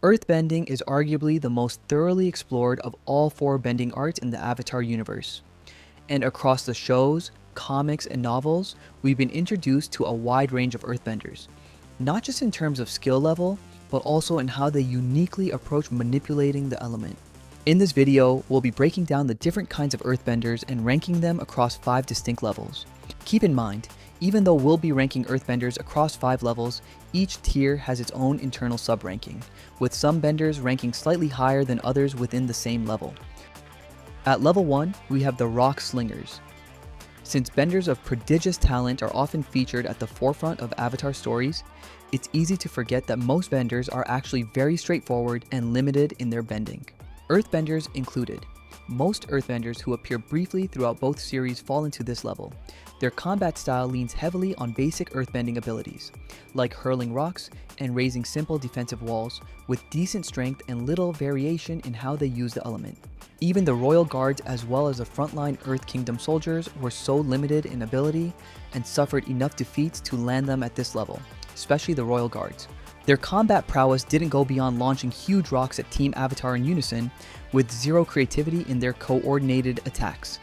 Earthbending is arguably the most thoroughly explored of all four bending arts in the Avatar universe. And across the shows, comics, and novels, we've been introduced to a wide range of earthbenders, not just in terms of skill level, but also in how they uniquely approach manipulating the element. In this video, we'll be breaking down the different kinds of earthbenders and ranking them across 5 distinct levels. Keep in mind, even though we'll be ranking earthbenders across 5 levels, each tier has its own internal sub-ranking, with some benders ranking slightly higher than others within the same level. At level 1, we have the rock slingers. Since benders of prodigious talent are often featured at the forefront of Avatar stories, it's easy to forget that most benders are actually very straightforward and limited in their bending. Earthbenders included. Most earthbenders who appear briefly throughout both series fall into this level. Their combat style leans heavily on basic earthbending abilities, like hurling rocks and raising simple defensive walls, with decent strength and little variation in how they use the element. Even the royal guards as well as the frontline Earth Kingdom soldiers were so limited in ability and suffered enough defeats to land them at this level, especially the royal guards. Their combat prowess didn't go beyond launching huge rocks at Team Avatar in unison, with zero creativity in their coordinated attacks.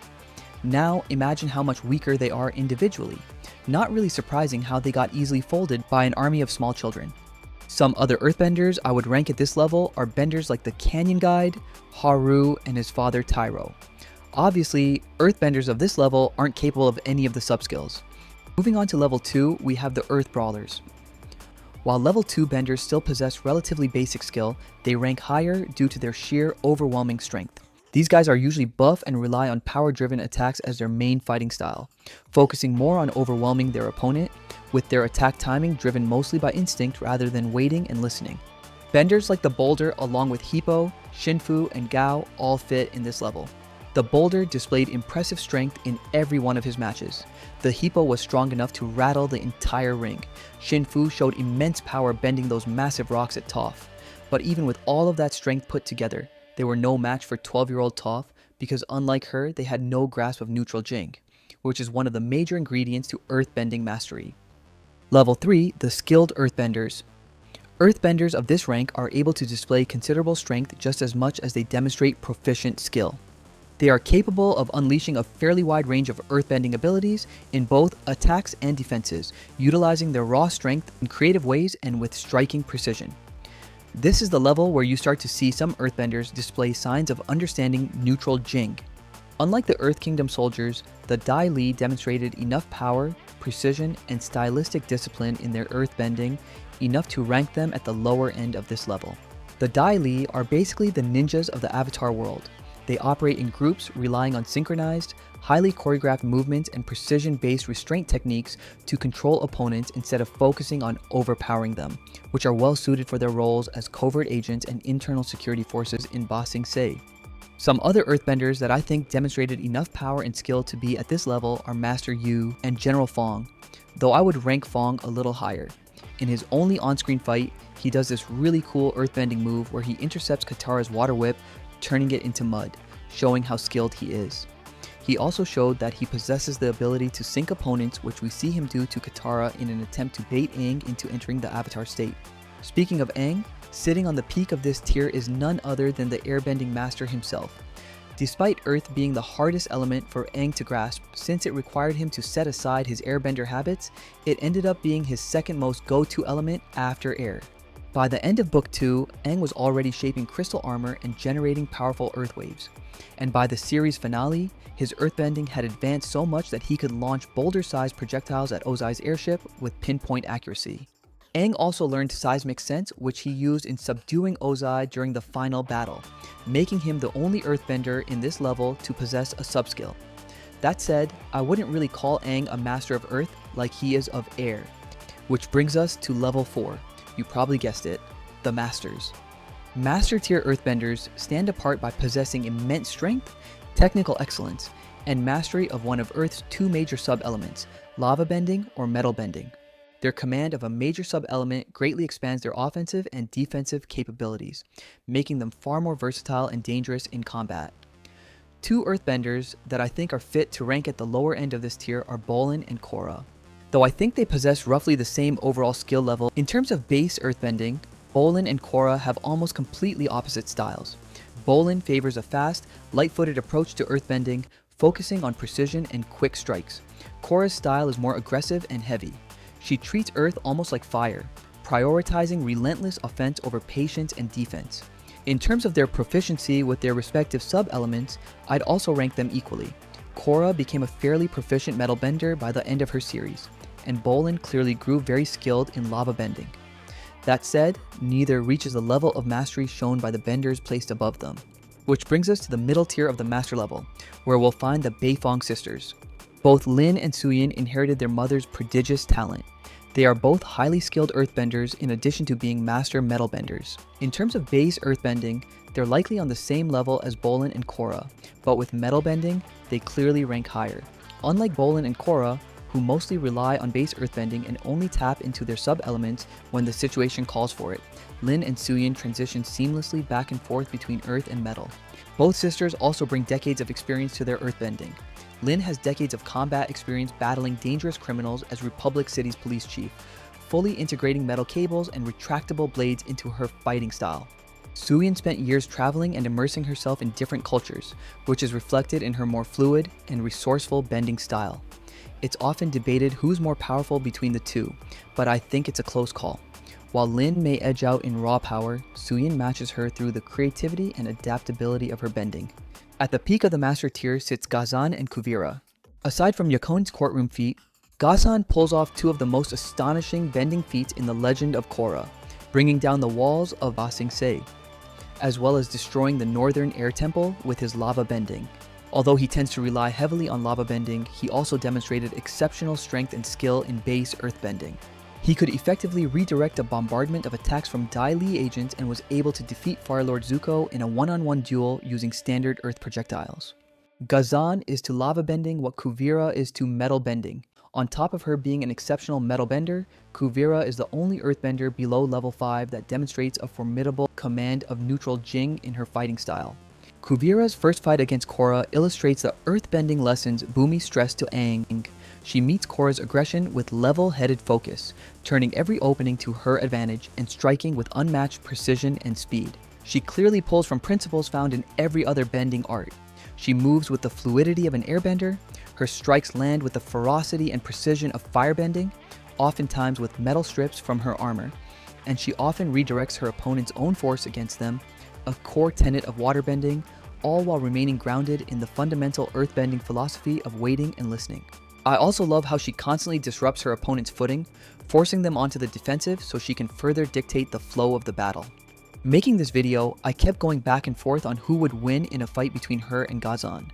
Now imagine how much weaker they are individually. Not really surprising how they got easily folded by an army of small children. Some other earthbenders I would rank at this level are benders like the Canyon Guide, Haru, and his father Tyro. Obviously, earthbenders of this level aren't capable of any of the subskills. Moving on to level 2, we have the Earth Brawlers. While level 2 benders still possess relatively basic skill, they rank higher due to their sheer overwhelming strength. These guys are usually buff and rely on power-driven attacks as their main fighting style, focusing more on overwhelming their opponent, with their attack timing driven mostly by instinct rather than waiting and listening. Benders like the Boulder along with Hippo, Shinfu, and Gao all fit in this level. The Boulder displayed impressive strength in every one of his matches. The Hippo was strong enough to rattle the entire ring. Shinfu showed immense power bending those massive rocks at Toph. But even with all of that strength put together, they were no match for 12-year-old Toph because unlike her, they had no grasp of neutral jing, which is one of the major ingredients to earthbending mastery. Level 3, the skilled earthbenders. Earthbenders of this rank are able to display considerable strength just as much as they demonstrate proficient skill. They are capable of unleashing a fairly wide range of earthbending abilities in both attacks and defenses, utilizing their raw strength in creative ways and with striking precision. This is the level where you start to see some earthbenders display signs of understanding neutral jing. Unlike the Earth Kingdom soldiers, the Dai Li demonstrated enough power, precision, and stylistic discipline in their earthbending enough to rank them at the lower end of this level. The Dai Li are basically the ninjas of the Avatar world. They operate in groups relying on synchronized, highly choreographed movements and precision-based restraint techniques to control opponents instead of focusing on overpowering them, which are well suited for their roles as covert agents and internal security forces in Ba Sing Se. Some other earthbenders that I think demonstrated enough power and skill to be at this level are Master Yu and General Fong, though I would rank Fong a little higher. In his only on-screen fight, he does this really cool earthbending move where he intercepts Katara's water whip, turning it into mud, showing how skilled he is. He also showed that he possesses the ability to sync opponents, which we see him do to Katara in an attempt to bait Aang into entering the Avatar state. Speaking of Aang, sitting on the peak of this tier is none other than the airbending master himself. Despite Earth being the hardest element for Aang to grasp since it required him to set aside his airbender habits, it ended up being his second most go-to element after air. By the end of Book 2, Aang was already shaping crystal armor and generating powerful earth waves. And by the series finale, his earthbending had advanced so much that he could launch boulder-sized projectiles at Ozai's airship with pinpoint accuracy. Aang also learned seismic sense, which he used in subduing Ozai during the final battle, making him the only earthbender in this level to possess a subskill. That said, I wouldn't really call Aang a master of earth like he is of air. Which brings us to level 4. You probably guessed it, the Masters. Master tier earthbenders stand apart by possessing immense strength, technical excellence, and mastery of one of Earth's 2 major sub-elements, lavabending or metalbending. Their command of a major sub-element greatly expands their offensive and defensive capabilities, making them far more versatile and dangerous in combat. 2 earthbenders that I think are fit to rank at the lower end of this tier are Bolin and Korra. Though I think they possess roughly the same overall skill level, in terms of base earthbending, Bolin and Korra have almost completely opposite styles. Bolin favors a fast, light-footed approach to earthbending, focusing on precision and quick strikes. Korra's style is more aggressive and heavy. She treats earth almost like fire, prioritizing relentless offense over patience and defense. In terms of their proficiency with their respective sub-elements, I'd also rank them equally. Korra became a fairly proficient metal bender by the end of her series, and Bolin clearly grew very skilled in lava bending. That said, neither reaches the level of mastery shown by the benders placed above them. Which brings us to the middle tier of the master level, where we'll find the Beifong sisters. Both Lin and Suyin inherited their mother's prodigious talent. They are both highly skilled earthbenders in addition to being master metal benders. In terms of base earthbending, they're likely on the same level as Bolin and Korra, but with metal bending, they clearly rank higher. Unlike Bolin and Korra, who mostly rely on base earthbending and only tap into their sub-elements when the situation calls for it, Lin and Suyin transition seamlessly back and forth between earth and metal. Both sisters also bring decades of experience to their earthbending. Lin has decades of combat experience battling dangerous criminals as Republic City's police chief, fully integrating metal cables and retractable blades into her fighting style. Suyin spent years traveling and immersing herself in different cultures, which is reflected in her more fluid and resourceful bending style. It's often debated who's more powerful between the two, but I think it's a close call. While Lin may edge out in raw power, Suyin matches her through the creativity and adaptability of her bending. At the peak of the master tier sits Gazan and Kuvira. Aside from Yakon's courtroom feat, Gazan pulls off two of the most astonishing bending feats in the legend of Korra, bringing down the walls of Ba Sing Se, as well as destroying the northern air temple with his lava bending. Although he tends to rely heavily on lava bending, he also demonstrated exceptional strength and skill in base earthbending. He could effectively redirect a bombardment of attacks from Dai Li agents and was able to defeat Fire Lord Zuko in a one-on-one duel using standard earth projectiles. Gazan is to lava bending what Kuvira is to metal bending. On top of her being an exceptional metal bender, Kuvira is the only earthbender below level 5 that demonstrates a formidable command of neutral jing in her fighting style. Kuvira's first fight against Korra illustrates the earthbending lessons Bumi stressed to Aang. She meets Korra's aggression with level-headed focus, turning every opening to her advantage and striking with unmatched precision and speed. She clearly pulls from principles found in every other bending art. She moves with the fluidity of an airbender, her strikes land with the ferocity and precision of firebending, oftentimes with metal strips from her armor, and she often redirects her opponent's own force against them, a core tenet of waterbending, all while remaining grounded in the fundamental earthbending philosophy of waiting and listening. I also love how she constantly disrupts her opponent's footing, forcing them onto the defensive so she can further dictate the flow of the battle. Making this video, I kept going back and forth on who would win in a fight between her and Gazan,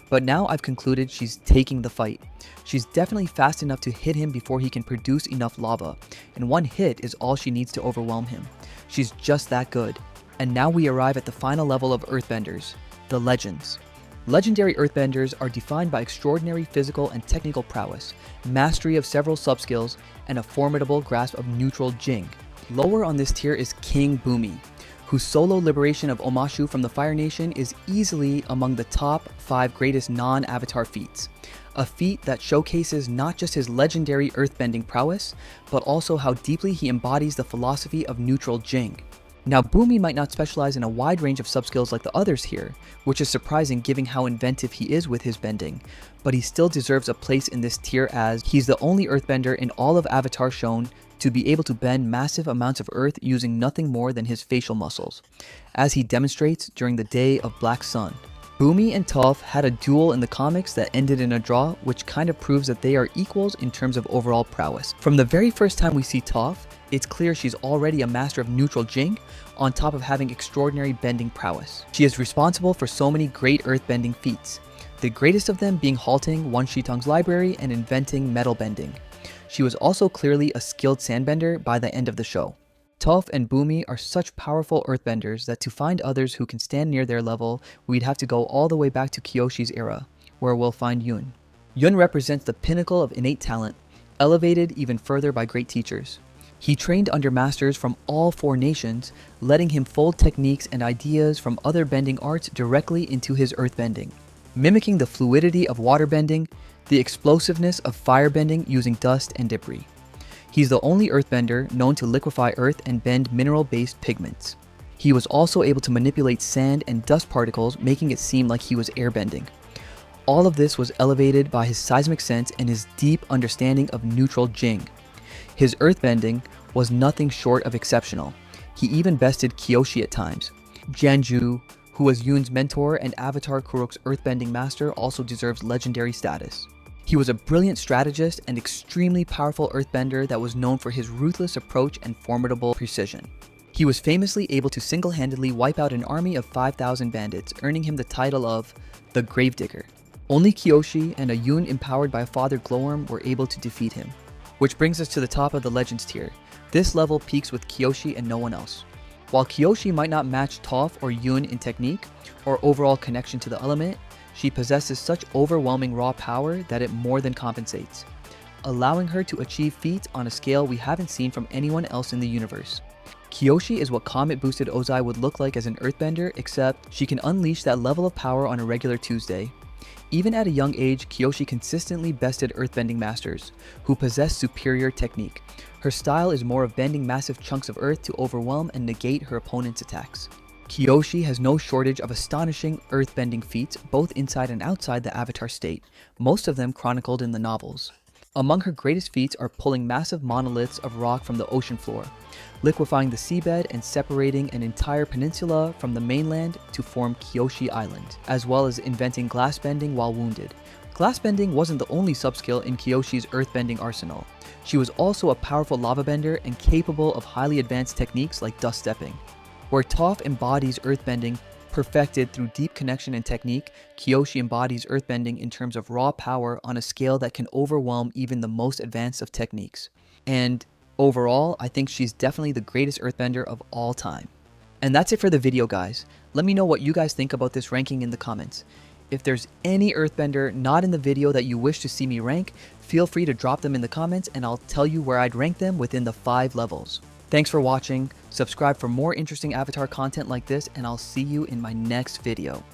but now I've concluded she's taking the fight. She's definitely fast enough to hit him before he can produce enough lava, and one hit is all she needs to overwhelm him. She's just that good. And now we arrive at the final level of earthbenders, the legends. Legendary earthbenders are defined by extraordinary physical and technical prowess, mastery of several subskills, and a formidable grasp of neutral jing. Lower on this tier is King Bumi, whose solo liberation of Omashu from the Fire Nation is easily among the top 5 greatest non-avatar feats. A feat that showcases not just his legendary earthbending prowess, but also how deeply he embodies the philosophy of neutral jing. Now, Bumi might not specialize in a wide range of subskills like the others here, which is surprising given how inventive he is with his bending, but he still deserves a place in this tier as he's the only earthbender in all of Avatar shown to be able to bend massive amounts of earth using nothing more than his facial muscles, as he demonstrates during the Day of Black Sun. Bumi and Toph had a duel in the comics that ended in a draw, which kind of proves that they are equals in terms of overall prowess. From the very first time we see Toph, it's clear she's already a master of neutral jing, on top of having extraordinary bending prowess. She is responsible for so many great earthbending feats, the greatest of them being halting Wan Shitong's library and inventing metal bending. She was also clearly a skilled sandbender by the end of the show. Toph and Bumi are such powerful earthbenders that to find others who can stand near their level, we'd have to go all the way back to Kyoshi's era, where we'll find Yun. Yun represents the pinnacle of innate talent, elevated even further by great teachers. He trained under masters from all 4 nations, letting him fold techniques and ideas from other bending arts directly into his earthbending, mimicking the fluidity of waterbending, the explosiveness of firebending using dust and debris. He's the only earthbender known to liquefy earth and bend mineral-based pigments. He was also able to manipulate sand and dust particles, making it seem like he was airbending. All of this was elevated by his seismic sense and his deep understanding of neutral jing. His earthbending was nothing short of exceptional. He even bested Kyoshi at times. Jianzhu, who was Yoon's mentor and Avatar Kurok's earthbending master, also deserves legendary status. He was a brilliant strategist and extremely powerful earthbender that was known for his ruthless approach and formidable precision. He was famously able to single-handedly wipe out an army of 5,000 bandits, earning him the title of the Gravedigger. Only Kyoshi and a Yoon empowered by a father glowworm were able to defeat him. Which brings us to the top of the Legends tier. This level peaks with Kyoshi and no one else. While Kyoshi might not match Toph or Yoon in technique or overall connection to the element, she possesses such overwhelming raw power that it more than compensates, allowing her to achieve feats on a scale we haven't seen from anyone else in the universe. Kyoshi is what Comet Boosted Ozai would look like as an earthbender, except she can unleash that level of power on a regular Tuesday. Even at a young age, Kyoshi consistently bested earthbending masters, who possess superior technique. Her style is more of bending massive chunks of earth to overwhelm and negate her opponent's attacks. Kyoshi has no shortage of astonishing earthbending feats, both inside and outside the Avatar state, most of them chronicled in the novels. Among her greatest feats are pulling massive monoliths of rock from the ocean floor, liquefying the seabed and separating an entire peninsula from the mainland to form Kyoshi Island, as well as inventing glass bending while wounded. Glass bending wasn't the only subskill in Kyoshi's earthbending arsenal. She was also a powerful lavabender and capable of highly advanced techniques like dust stepping. Where Toph embodies earthbending perfected through deep connection and technique, Kyoshi embodies earthbending in terms of raw power on a scale that can overwhelm even the most advanced of techniques. And overall, I think she's definitely the greatest earthbender of all time. And that's it for the video, guys. Let me know what you guys think about this ranking in the comments. If there's any earthbender not in the video that you wish to see me rank, feel free to drop them in the comments and I'll tell you where I'd rank them within the 5 levels. Thanks for watching, subscribe for more interesting Avatar content like this, and I'll see you in my next video.